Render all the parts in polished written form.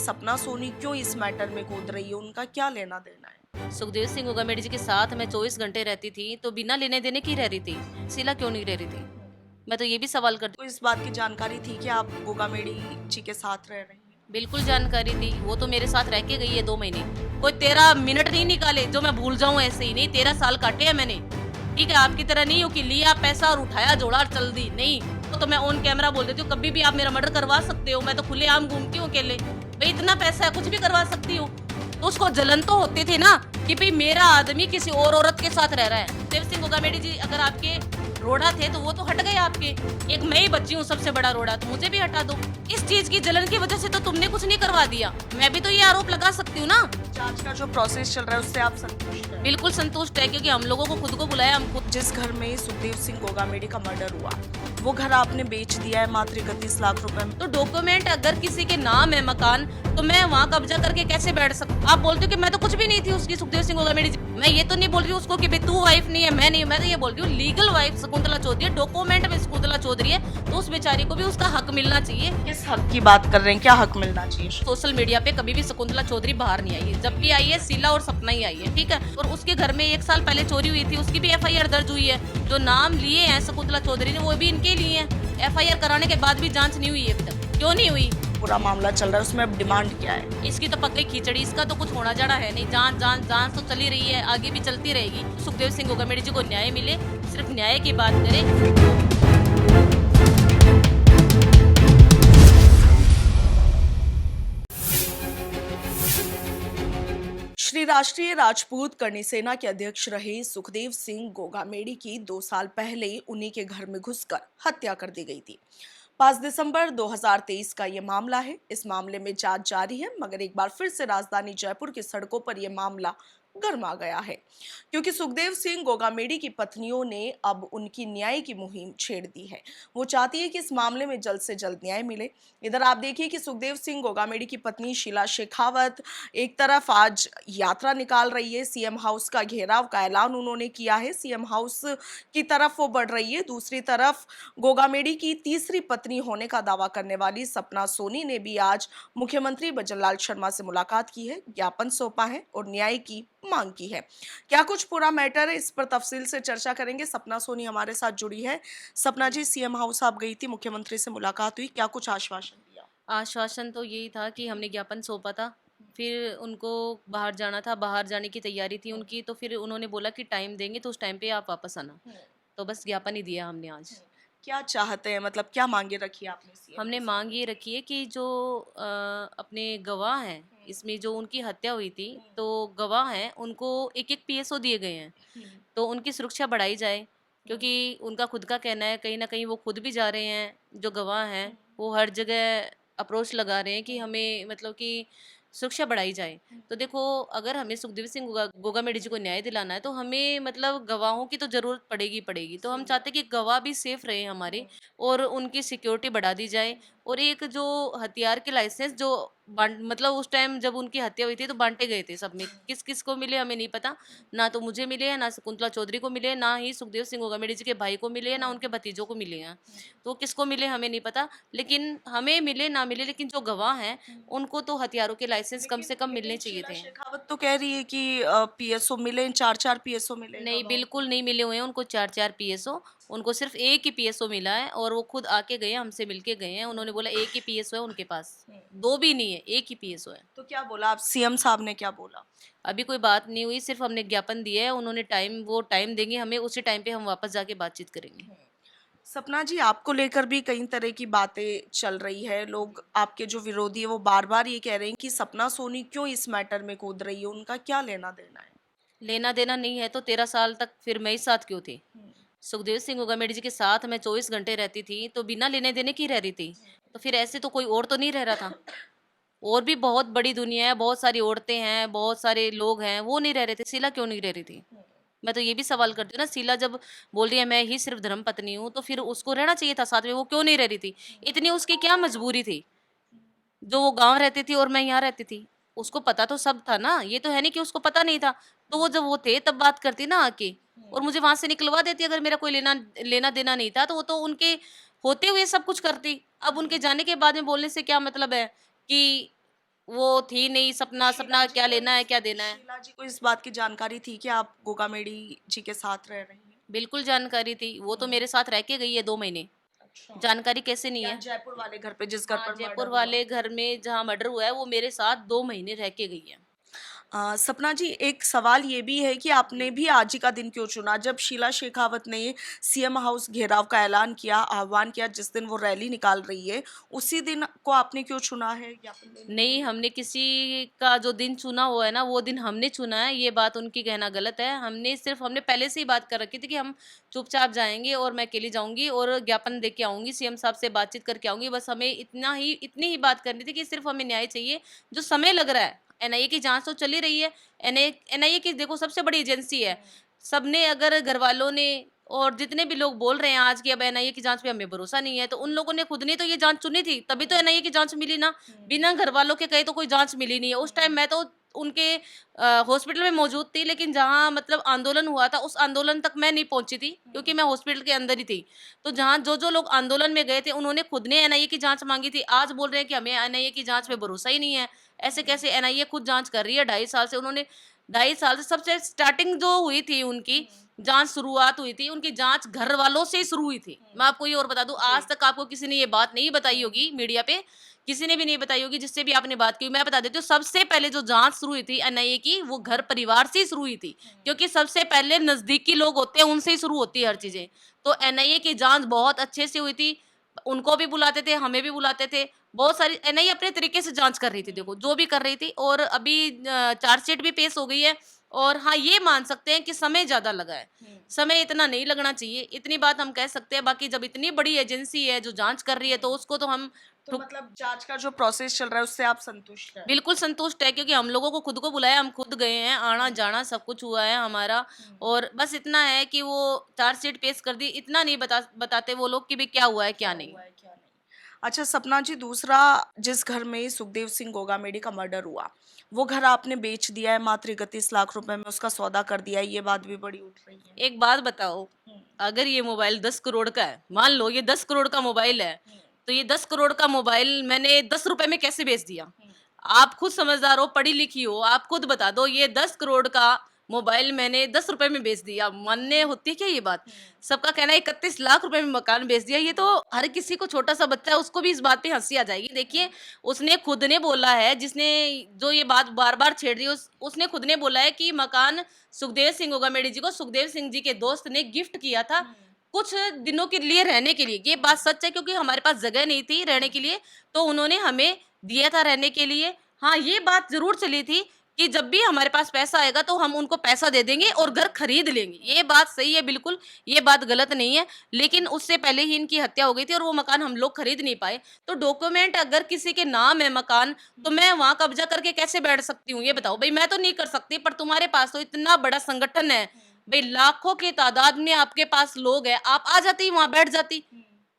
सपना सोनी क्यों इस मैटर में कूद रही है, उनका क्या लेना देना है? सुखदेव सिंह गोगामेडी जी के साथ मैं 24 घंटे रहती थी तो बिना लेने देने की रह रही थी, शीला क्यों नहीं रह रही थी? मैं तो ये भी सवाल करती तो इस बात की जानकारी थी कि आप गोगामेडी जी के साथ रह रही हैं? बिल्कुल जानकारी थी, वो तो मेरे साथ रह के गई है 2 महीने। कोई 13 मिनट नहीं निकाले जो मैं भूल जाऊं, ऐसे ही नहीं 13 साल काटे हैं मैंने। ठीक है, आपकी तरह नहीं हो कि लिया पैसा और उठाया जोड़ा और चल दी, नहीं। तो मैं ऑन कैमरा बोल देती हूँ कभी भी आप मेरा मर्डर करवा सकते हो, मैं तो खुलेआम घूमती हूँ अकेले। भाई इतना पैसा है कुछ भी करवा सकती हूँ। तो उसको जलन तो होती थी ना कि भाई मेरा आदमी किसी और औरत के साथ रह रहा है। देव सिंह गोगामेडी जी अगर आपके रोड़ा थे तो वो तो हट गए आपके, एक मैं ही बच्ची हूँ सबसे बड़ा रोड़ा, तो मुझे भी हटा दो। इस चीज की जलन की वजह से तो तुमने कुछ नहीं करवा दिया, मैं भी तो ये आरोप लगा सकती हूँ ना। जांच का जो प्रोसेस चल रहा है उससे आप संतुष्ट हैं? बिल्कुल संतुष्ट है, क्योंकि हम लोगों को खुद को बुलाया, हम खुद। जिस घर में सुखदेव सिंह गोगामेडी का मर्डर हुआ वो घर आपने बेच दिया है मात्र 31 लाख रुपए में। तो डॉक्यूमेंट अगर किसी के नाम है मकान, तो मैं वहाँ कब्जा करके कैसे बैठ सकती? आप बोलते हो कि मैं तो कुछ भी नहीं थी उसकी, सुखदेव सिंह गोगामेडी जी। मैं ये तो नहीं बोल रही हूँ उसको कि भाई तू वाइफ नहीं है, मैं नहीं, मैं तो ये बोल रही हूँ लीगल वाइफ शकुंतला चौधरी है, डॉक्यूमेंट में शकुंतला चौधरी है, तो उस बेचारी को भी उसका हक मिलना चाहिए। किस हक की बात कर रहे हैं, क्या हक मिलना चाहिए? सोशल मीडिया पे कभी भी शकुंतला चौधरी बाहर नहीं आई है, जब भी आई है शीला और सपना ही आई है, ठीक है। और उसके घर में 1 साल पहले चोरी हुई थी, उसकी भी एफआईआर दर्ज हुई है। जो नाम लिए हैं शकुंतला चौधरी ने वो भी इनके लिए हैं। एफआईआर कराने के बाद भी जांच नहीं हुई है अभी तक, क्यों नहीं हुई? पूरा मामला चल रहा है, उसमें अब डिमांड क्या है? इसकी तो पक्की खिचड़ी, इसका तो कुछ होना जड़ा है नहीं। जांच जांच जांच तो चली रही है, आगे भी चलती रहेगी। सुखदेव सिंह गोगामेडी जी को न्याय मिले, सिर्फ न्याय की बात करें। श्री राष्ट्रीय राजपूत करणी सेना के अध्यक्ष रहे सुखदेव सिंह गोगामेडी की 2 साल पहले उन्हीं के घर में घुसकर हत्या कर दी गई थी। 5 दिसंबर 2023 का ये मामला है। इस मामले में जांच जारी है, मगर एक बार फिर से राजधानी जयपुर की सड़कों पर यह मामला गर्मा गया है, क्योंकि सुखदेव सिंह गोगामेडी की पत्नियों ने अब उनकी न्याय की मुहिम छेड़ दी है। वो चाहती है कि इस मामले में जल्द से जल्द न्याय मिले। इधर आप देखिए कि सुखदेव सिंह गोगामेडी की पत्नी शीला शेखावत एक तरफ आज यात्रा निकाल रही है, सीएम हाउस का घेराव का ऐलान उन्होंने किया है, सीएम हाउस की तरफ वो बढ़ रही है। दूसरी तरफ गोगामेडी की तीसरी पत्नी होने का दावा करने वाली सपना सोनी ने भी आज मुख्यमंत्री भजनलाल शर्मा से मुलाकात की है, ज्ञापन सौंपा है और न्याय की मांग की है। क्या कुछ पूरा मैटर है, इस पर तफसील से चर्चा करेंगे। सपना सोनी हमारे साथ जुड़ी है। सपना जी, सीएम हाउस आप गई थी, मुख्यमंत्री से मुलाकात हुई, क्या कुछ आश्वासन दिया? आश्वासन तो यही था कि हमने ज्ञापन सौंपा था, फिर उनको बाहर जाना था, बाहर जाने की तैयारी थी उनकी, तो फिर उन्होंने बोला कि टाइम देंगे तो उस टाइम पे आप वापस आना। तो बस ज्ञापन ही दिया हमने आज। क्या चाहते हैं, मतलब क्या मांगे रखी आपने सीएम हमने से? मांग ये रखी है कि जो अपने गवाह हैं, इसमें जो उनकी हत्या हुई थी, तो गवाह हैं उनको एक एक पीएसओ दिए गए हैं, तो उनकी सुरक्षा बढ़ाई जाए, क्योंकि उनका खुद का कहना है कहीं ना कहीं वो खुद भी जा रहे हैं, जो गवाह हैं वो हर जगह अप्रोच लगा रहे हैं कि हमें मतलब कि सुरक्षा बढ़ाई जाए। तो देखो, अगर हमें सुखदेव सिंह गोगामेडी जी को न्याय दिलाना है तो हमें मतलब गवाहों की तो जरूरत पड़ेगी पड़ेगी। तो हम चाहते हैं कि गवाह भी सेफ रहे हमारे, और उनकी सिक्योरिटी बढ़ा दी जाए। और एक जो हथियार के लाइसेंस जो मतलब उस टाइम जब उनकी हत्या हुई थी तो बांटे गए थे सब में, किस किस को मिले हमें नहीं पता। ना तो मुझे मिले हैं, ना शकुंतला चौधरी को मिले, ना ही सुखदेव सिंह गोगामेडी जी के भाई को मिले हैं, ना उनके भतीजों को मिले हैं। तो किसको मिले हमें नहीं पता, लेकिन हमें मिले ना मिले, लेकिन जो गवाह हैं उनको तो हथियारों के लाइसेंस कम से कम मिलने चाहिए शीला थे। शेखावत तो कह रही है कि पीएसओ मिले, 4-4 पीएसओ मिले नहीं, दोनों। बिल्कुल नहीं मिले हुए हैं उनको 4-4 पीएसओ। उनको सिर्फ एक ही पीएसओ मिला है, और वो खुद आके गए हैं, हमसे मिलके गए हैं। उन्होंने बोला एक ही पीएसओ है उनके पास, 2 भी नहीं है, एक ही पीएसओ है। तो क्या बोला आप, सीएम साहब ने क्या बोला? अभी कोई बात नहीं हुई, सिर्फ हमने ज्ञापन दिया है। उन्होंने वो टाइम देंगे हमें, उसी टाइम पे हम वापस जाके बातचीत करेंगे। सपना जी, आपको लेकर भी कई तरह की बातें चल रही है। लोग आपके जो विरोधी है वो बार बार ये कह रहे हैं कि सपना सोनी क्यों इस मैटर में कूद रही है, उनका क्या लेना देना है? लेना देना नहीं है तो 13 साल तक फिर मैं ही साथ क्यों थी? सुखदेव सिंह गोगामेडी जी के साथ मैं 24 घंटे रहती थी तो बिना लेने देने की रह रही थी, तो फिर ऐसे तो कोई और तो नहीं रह रहा था। और भी बहुत बड़ी दुनिया है, बहुत सारी औरतें हैं, बहुत सारे लोग हैं, वो नहीं रह रहे थे, शीला क्यों नहीं रह रही थी? मैं तो ये भी सवाल करती हूँ ना, शीला जब बोल रही है मैं ही सिर्फ धर्म पत्नी हूँ, तो फिर उसको रहना चाहिए था साथ में, वो क्यों नहीं रह रही थी? इतनी उसकी क्या मजबूरी थी? जो वो गाँव रहती थी और मैं यहाँ रहती थी, उसको पता तो सब था ना, ये तो है नहीं कि उसको पता नहीं था। तो वो जब वो थे तब बात करती ना आके, और मुझे वहाँ से निकलवा देती अगर मेरा कोई लेना देना नहीं था, तो वो तो उनके होते हुए सब कुछ करती। अब उनके जाने के बाद में बोलने से क्या मतलब है कि वो थी नहीं, सपना सपना क्या लेना है क्या देना है। शीला जी को इस बात की जानकारी थी कि आप गोगामेडी जी के साथ रह रही हैं? बिल्कुल जानकारी थी, वो तो मेरे साथ रह के गई है 2 महीने। अच्छा। जानकारी कैसे नहीं या है। जयपुर वाले घर पे जिस घर हाँ, पर जयपुर मर्डर हुआ? वाले घर में जहाँ मर्डर हुआ है वो मेरे साथ 2 महीने रह के गई है। सपना जी, एक सवाल ये भी है कि आपने जी। भी आज ही का दिन क्यों चुना जब शीला शेखावत ने सीएम हाउस घेराव का ऐलान किया, आह्वान किया, जिस दिन वो रैली निकाल रही है उसी दिन को आपने क्यों चुना है ज्ञापन देने के नहीं, लिए? हमने किसी का जो दिन चुना हुआ है ना, वो दिन हमने चुना है, ये बात उनकी कहना गलत है। हमने पहले से ही बात कर रखी थी कि हम चुपचाप जाएँगे और मैं अकेली जाऊँगी और ज्ञापन दे के आऊँगी, सीएम साहब से बातचीत करके आऊँगी। बस हमें इतनी ही बात करनी थी कि सिर्फ़ हमें न्याय चाहिए। जो समय लग रहा है, एनआईए की जाँच तो चल ही रही है। एनआईए की देखो सबसे बड़ी एजेंसी है। सबने अगर घरवालों ने और जितने भी लोग बोल रहे हैं आज कि अब एनआईए की जाँच पे हमें भरोसा नहीं है, तो उन लोगों ने खुद ने तो ये जाँच चुनी थी, तभी तो एनआईए की जाँच मिली ना। बिना घरवालों के कहे तो कोई जाँच मिली नहीं है। उस टाइम मैं तो उनके हॉस्पिटल में मौजूद थी, लेकिन जहाँ मतलब आंदोलन हुआ था, उस आंदोलन तक मैं नहीं पहुँची थी, क्योंकि मैं हॉस्पिटल के अंदर ही थी। तो जहाँ जो-जो लोग आंदोलन में गए थे, उन्होंने खुद ने एनआईए की जाँच माँगी थी। आज बोल रहे हैं कि हमें एनआईए की जाँच पे भरोसा ही नहीं है। ऐसे कैसे? एनआईए खुद जाँच कर रही है, 2.5 साल से उन्होंने 2.5 साल से सबसे स्टार्टिंग जो हुई थी उनकी जाँच शुरुआत हुई थी, उनकी जाँच घरवालों से ही शुरू हुई थी। मैं आपको ये और बता दूँ, आज तक आपको किसी ने ये बात नहीं बताई होगी मीडिया पे, किसी ने भी नहीं बताई होगी जिससे भी आपने बात की। मैं बता देती हूँ, सबसे पहले जो जाँच शुरू हुई थी एनआईए की, वो घर परिवार से ही शुरू हुई थी, क्योंकि सबसे पहले नज़दीकी लोग होते हैं, उनसे ही शुरू होती है हर चीज़ें। तो एनआईए की जाँच बहुत अच्छे से हुई थी, उनको भी बुलाते थे, हमें भी बुलाते थे। बहुत सारी एनआईए अपने तरीके से जाँच कर रही थी देखो, जो भी कर रही थी, और अभी चार्जशीट भी पेश हो गई है। और हाँ, ये मान सकते हैं कि समय ज़्यादा लगा है। समय इतना नहीं लगना चाहिए, इतनी बात हम कह सकते हैं। बाकी जब इतनी बड़ी एजेंसी है जो जाँच कर रही है, तो उसको तो हम तो ठुक मतलब जांच का जो प्रोसेस चल रहा है उससे आप संतुष्ट हैं? बिल्कुल संतुष्ट है, क्योंकि हम लोगों को खुद को बुलाया, हम खुद गए हैं, आना-जाना सब कुछ हुआ है हमारा। और बस इतना है कि वो चार्जशीट पेश कर दी, इतना नहीं बताते वो लोग कि भई क्या हुआ है, क्या क्या नहीं। हुआ है क्या नहीं? अच्छा सपना जी, दूसरा, जिस घर में सुखदेव सिंह गोगामेडी का मर्डर हुआ वो घर आपने बेच दिया है, मात्र 31 लाख रुपए में उसका सौदा कर दिया है, ये बात भी बड़ी उठ रही है। एक बात बताओ, अगर ये मोबाइल 10 करोड़ का है, मान लो ये 10 करोड़ का मोबाइल है, तो ये 10 करोड़ का मोबाइल मैंने 10 रुपए में कैसे बेच दिया? आप खुद समझदार हो, पढ़ी-लिखी हो, आप खुद बता दो, ये 10 करोड़ का मोबाइल मैंने 10 रुपए में बेच दिया। मान्य होती है क्या ये बात? सबका कहना है 31 लाख रुपए में मकान बेच दिया, ये तो हर किसी को, छोटा-सा बच्चा है उसको भी इस बात पे हँसी आ जाएगी। देखिए, उसने खुद ने बोला है, जिसने जो ये बात बार-बार छेड़ रही है, उसने खुद ने बोला है कि मकान सुखदेव सिंह गोगामेडी जी को सुखदेव सिंह जी के दोस्त ने गिफ्ट किया था, कुछ दिनों के लिए रहने के लिए। ये बात सच है, क्योंकि हमारे पास जगह नहीं थी रहने के लिए, तो उन्होंने हमें दिया था रहने के लिए। हाँ, ये बात ज़रूर चली थी कि जब भी हमारे पास पैसा आएगा तो हम उनको पैसा दे देंगे और घर खरीद लेंगे। ये बात सही है बिल्कुल, ये बात गलत नहीं है। लेकिन उससे पहले ही इनकी हत्या हो गई थी और वो मकान हम लोग खरीद नहीं पाए। तो डॉक्यूमेंट अगर किसी के नाम है मकान, तो मैं वहाँ कब्ज़ा करके कैसे बैठ सकती हूँ? ये बताओ। भई मैं तो नहीं कर सकती, पर तुम्हारे पास तो इतना बड़ा संगठन है, भई लाखों की तादाद में आपके पास लोग हैं, आप आ जाती, वहाँ बैठ जाती।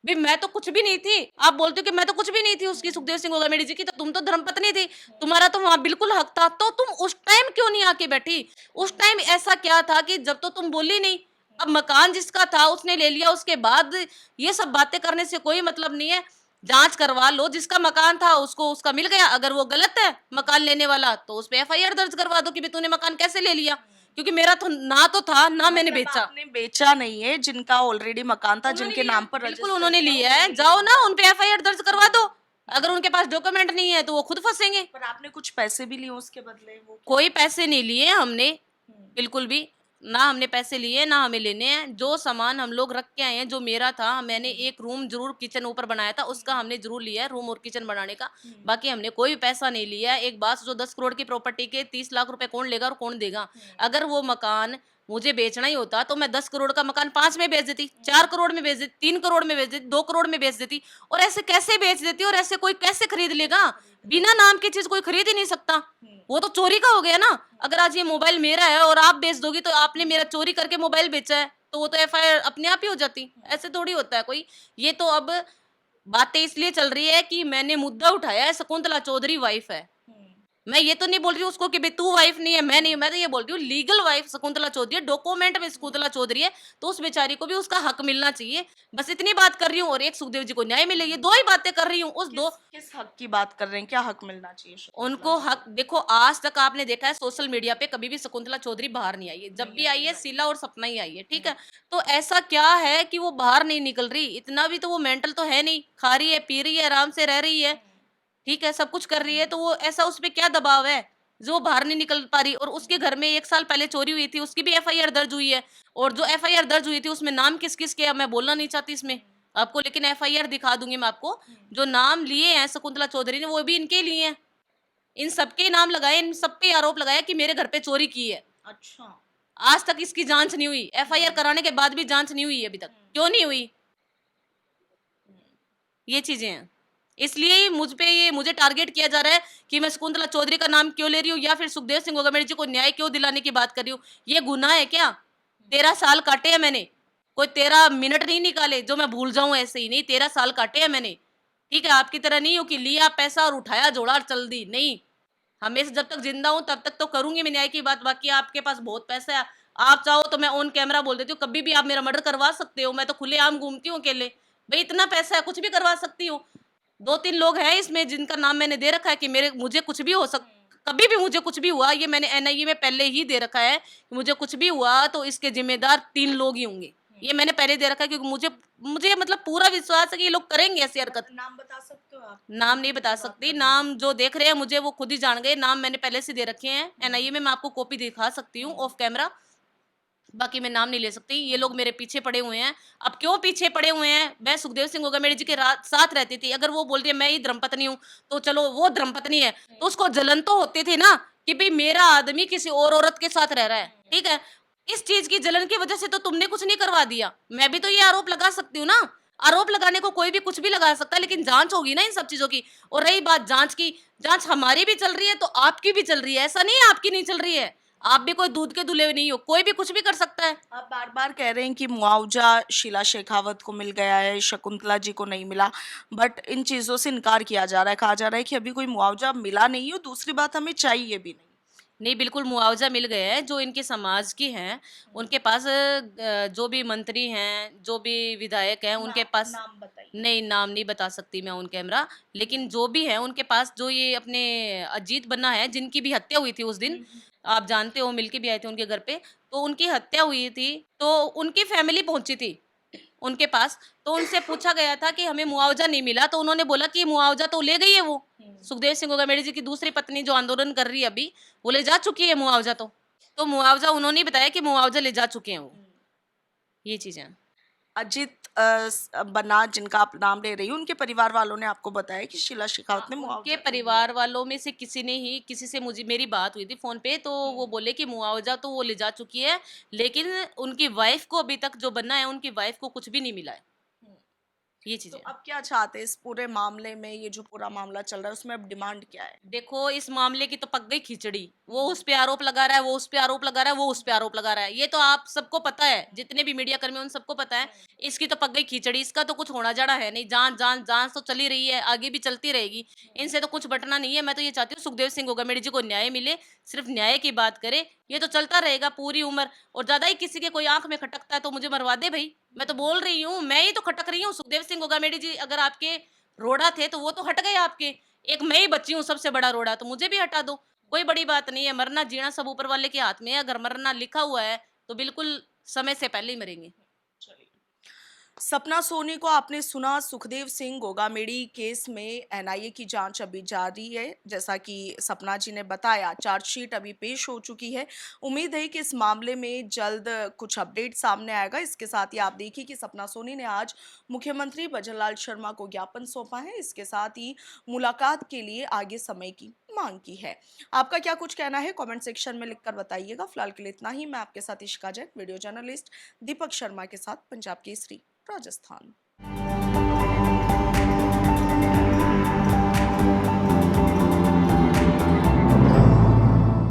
भई मैं तो कुछ भी नहीं थी। आप बोलते हो कि मैं तो कुछ भी नहीं थी उसकी, सुखदेव सिंह गोगामेडी जी की, तो तुम तो धर्मपत्नी थी। तुम्हारा तो वहाँ बिल्कुल हक था। तो तुम उस टाइम क्यों नहीं आके बैठी? उस टाइम ऐसा क्या था कि जब तो तुम बोली नहीं? अब मकान जिसका था उसने ले लिया, उसके बाद ये सब बातें करने से कोई मतलब नहीं है। जाँच करवा लो, जिसका मकान था उसको उसका मिल गया। अगर वो गलत है मकान लेने वाला, तो उस पे एफआईआर दर्ज करवा दो कि भई तूने मकान कैसे ले लिया? क्योंकि मेरा तो था, ना मैंने मतलब बेचा। आपने बेचा नहीं है, जिनका ऑलरेडी मकान था, उन्होंने जिनके लिया, नाम पर बिल्कुल रजिस्टर उन्होंने था, लिया है। उन्होंने जाओ ना लिया। उन पे एफआईआर दर्ज करवा दो। अगर उनके पास डॉक्यूमेंट नहीं है तो वो खुद फँसेंगे। पर आपने कुछ पैसे भी लिए उसके बदले, वो क्या? कोई पैसे नहीं लिए हमने, हुँ। बिल्कुल भी। ना हमने पैसे लिए, ना हमें लेने हैं। जो सामान हम लोग रख के आए हैं, जो मेरा था, मैंने एक रूम ज़रूर किचन ऊपर बनाया था, उसका हमने ज़रूर लिया है, रूम और किचन बनाने का। बाकी हमने कोई पैसा नहीं लिया है। एक बात सोचो, 10 करोड़ की प्रॉपर्टी के 30 लाख रुपए कौन लेगा और कौन देगा? अगर वो मकान मुझे बेचना ही होता, तो मैं 10 करोड़ का मकान 5 में बेच देती, 4 करोड़ में बेच देती, 3 करोड़ में बेच देती, 2 करोड़ में बेच देती। और ऐसे कैसे बेच देती, और ऐसे कोई कैसे खरीद लेगा? बिना नाम की चीज़ कोई खरीद ही नहीं सकता। वो तो चोरी का हो गया ना। अगर आज ये मोबाइल मेरा है और आप बेच दोगी, तो आपने मेरा चोरी करके मोबाइल बेचा है, तो वो तो एफआईआर अपने आप ही हो जाती। ऐसे थोड़ी होता है कोई। ये तो अब बातें इसलिए चल रही है कि मैंने मुद्दा उठाया है, शकुंतला चौधरी वाइफ है। मैं ये तो नहीं बोल रही हूँ उसको कि भाई तू वाइफ नहीं है, मैं नहीं, मैं तो ये बोल रही हूँ लीगल वाइफ शकुंतला चौधरी है, डॉक्यूमेंट में शकुंतला चौधरी है, तो उस बेचारी को भी उसका हक मिलना चाहिए। बस इतनी बात कर रही हूँ, और एक सुखदेव जी को न्याय मिले, ये दो ही बातें कर रही हूँ। उस किस दो किस हक की बात कर रहे हैं? क्या हक मिलना चाहिए शकुंतला उनको जी हक, को? देखो आज तक आपने देखा है सोशल मीडिया पे कभी भी शकुंतला चौधरी बाहर नहीं आई है, जब नहीं भी आई आई है, है राइट। शीला और सपना ही आई है, ठीक है। तो ऐसा क्या है कि वो बाहर नहीं निकल रही? इतना भी तो वो मेंटल तो है नहीं, खा रही है, पी रही है, आराम से रह रही है, ठीक है, सब कुछ कर रही है, तो वो ऐसा उस पे क्या दबाव है जो बाहर नहीं निकल पा रही? और उसके घर में 1 साल पहले चोरी हुई थी, उसकी भी एफआईआर दर्ज हुई है, और जो एफआईआर दर्ज हुई थी उसमें नाम किस-किस के, अब मैं बोलना नहीं चाहती इसमें आपको, लेकिन एफआईआर दिखा दूंगी मैं आपको। जो नाम लिए हैं शकुंतला चौधरी ने वो भी इनके लिए हैं, इन सबके नाम लगाए, इन सब पे आरोप लगाया कि मेरे घर पे चोरी की है। अच्छा। आज तक इसकी जांच नहीं हुई, एफआईआर कराने के बाद भी जांच नहीं हुई है अभी तक। क्यों नहीं हुई? ये चीजें हैं, इसलिए ही मुझ पे ये मुझे टारगेट किया जा रहा है कि मैं शकुंतला चौधरी का नाम क्यों ले रही हूँ, या फिर सुखदेव सिंह गोगामेड़ जी को न्याय क्यों दिलाने की बात कर रही हूँ। ये गुनाह है क्या? 13 साल काटे हैं मैंने, कोई 13 मिनट नहीं निकाले जो मैं भूल जाऊं ऐसे ही, नहीं, 13 साल काटे हैं मैंने, ठीक है। आपकी तरह नहीं हो कि लिया पैसा और उठाया जोड़ा और चल दी, नहीं। हमेशा जब तक जिंदा हूं तब तक तो करूंगी मैं न्याय की बात। बाकी आपके पास बहुत पैसा है, आप चाहो तो मैं ऑन कैमरा बोल देती हूँ, कभी भी आप मेरा मर्डर करवा सकते हो, मैं तो खुलेआम घूमती हूँ अकेले। भाई इतना पैसा है, कुछ भी करवा सकती हूँ। 2-3 लोग हैं इसमें जिनका नाम मैंने दे रखा है कि मेरे मुझे कुछ भी हो सक कभी भी मुझे कुछ भी हुआ, ये मैंने एनआईए में पहले ही दे रखा है कि मुझे कुछ भी हुआ तो इसके जिम्मेदार 3 लोग ही होंगे। ये मैंने पहले दे रखा है क्योंकि मुझे मुझे मतलब पूरा विश्वास है कि ये लोग करेंगे ऐसी हरकत। नाम बता सकते हो आप? नाम नहीं बता जिनकी बात सकती, कर रही हूँ। नाम जो देख रहे हैं मुझे वो खुद ही जान गए, नाम मैंने पहले से दे रखे हैं एनआईए में, मैं आपको कॉपी दिखा सकती हूँ ऑफ कैमरा। बाकी मैं नाम नहीं ले सकती, ये लोग मेरे पीछे पड़े हुए हैं। अब क्यों पीछे पड़े हुए हैं? मैं सुखदेव सिंह गोगामेड़ी जी के साथ रहती थी, अगर वो बोल रही है मैं ही धर्मपत्नी हूँ, तो चलो वो धर्मपत्नी है, तो उसको जलन तो होती थी ना कि भाई मेरा आदमी किसी और औरत के साथ रह रहा है, ठीक है। इस चीज की जलन की वजह से तो तुमने कुछ नहीं करवा दिया, मैं भी तो ये आरोप लगा सकती हूँ ना। आरोप लगाने को कोई भी कुछ भी लगा सकता है, लेकिन जांच होगी ना इन सब चीजों की। और रही बात जांच की, जांच हमारी भी चल रही है तो आपकी भी चल रही है, ऐसा नहीं है आपकी नहीं चल रही है। आप भी कोई दूध के धुले नहीं हो, कोई भी कुछ भी कर सकता है। आप बार बार कह रहे हैं कि मुआवजा शीला शेखावत को मिल गया है, शकुंतला जी को नहीं मिला, बट इन चीज़ों से इनकार किया जा रहा है। कहा जा रहा है कि अभी कोई मुआवजा मिला नहीं है और दूसरी बात हमें चाहिए भी नहीं। नहीं, बिल्कुल मुआवजा मिल गया है, जो इनके समाज की हैं, उनके पास जो भी मंत्री हैं, जो भी विधायक हैं, उनके पास नाम बताइए। नहीं, नाम नहीं बता सकती मैं ऑन कैमरा, लेकिन जो भी हैं उनके पास, जो ये अपने अजीत बन्ना है, जिनकी भी हत्या हुई थी उस दिन, आप जानते हो, मिलके भी आए थे उनके घर पे, तो उनकी हत्या हुई थी, तो उनकी फैमिली पहुंची थी उनके पास, तो उनसे पूछा गया था कि हमें मुआवजा नहीं मिला, तो उन्होंने बोला कि मुआवजा तो ले गई है वो। सुखदेव सिंह गोगामेड़ी जी की दूसरी पत्नी जो आंदोलन कर रही है अभी, वो ले जा चुकी है मुआवजा तो मुआवजा उन्होंने ही बताया कि मुआवजा ले जा चुके हैं वो। ये चीजें हैं। अजित बन्ना जिनका आप नाम ले रही हो, उनके परिवार वालों ने आपको बताया कि शीला शेखावत ने उनके मुआवजा नहीं परिवार वालों में से किसी ने ही, किसी से मुझे मेरी बात हुई थी फोन पे, तो वो बोले कि मुआवजा तो वो ले जा चुकी है, लेकिन उनकी वाइफ को अभी तक, जो बनना है उनकी वाइफ को कुछ भी नहीं मिला है। मिला। ये तो चीजें हैं। अब क्या चाहते हैं इस पूरे मामले में? ये जो पूरा मामला चल रहा है उसमें अब डिमांड क्या है? देखो इस मामले की तो पक गई खिचड़ी, वो उस पे आरोप लगा रहा है, वो उस पे आरोप लगा रहा है, वो उस पे आरोप लगा रहा है, ये तो आप सबको पता है, जितने भी मीडिया कर्मी हैं, उन सबको पता है। इसकी तो पक गई खिचड़ी, इसका तो कुछ होना जड़ा है नहीं, जांच जांच जांच तो चली रही है, आगे भी चलती रहेगी, इनसे तो कुछ बटना नहीं है। मैं तो ये चाहती हूँ सुखदेव सिंह गोगामेड़ी जी को न्याय मिले, सिर्फ न्याय की बात करे, ये तो चलता रहेगा पूरी उम्र। और ज्यादा ही किसी के कोई आंख में खटकता है तो मुझे मरवा दे भाई, मैं तो बोल रही हूँ, मैं ही तो खटक रही हूँ। सुखदेव सिंह गोगामेड़ी जी अगर आपके रोड़ा थे तो वो तो हट गए आपके, एक मैं ही बच्ची हूँ सबसे बड़ा रोड़ा, तो मुझे भी हटा दो, कोई बड़ी बात नहीं है। मरना जीना सब ऊपर वाले के हाथ में है, अगर मरना लिखा हुआ है तो बिल्कुल समय से पहले ही मरेंगे। सपना सोनी को आपने सुना। सुखदेव सिंह गोगामेड़ी केस में एनआईए की जांच अभी जारी है। जैसा कि सपना जी ने बताया, चार्जशीट अभी पेश हो चुकी है। उम्मीद है कि इस मामले में जल्द कुछ अपडेट सामने आएगा। इसके साथ ही आप देखिए कि सपना सोनी ने आज मुख्यमंत्री भजनलाल शर्मा को ज्ञापन सौंपा है। इसके साथ ही मुलाकात के लिए आगे समय की मांग की है। आपका क्या कुछ कहना है कमेंट सेक्शन में लिखकर बताइएगा। फिलहाल के लिए इतना ही। मैं आपके साथ इशिका जैन, वीडियो जर्नलिस्ट दीपक शर्मा के साथ, पंजाब केसरी, राजस्थान।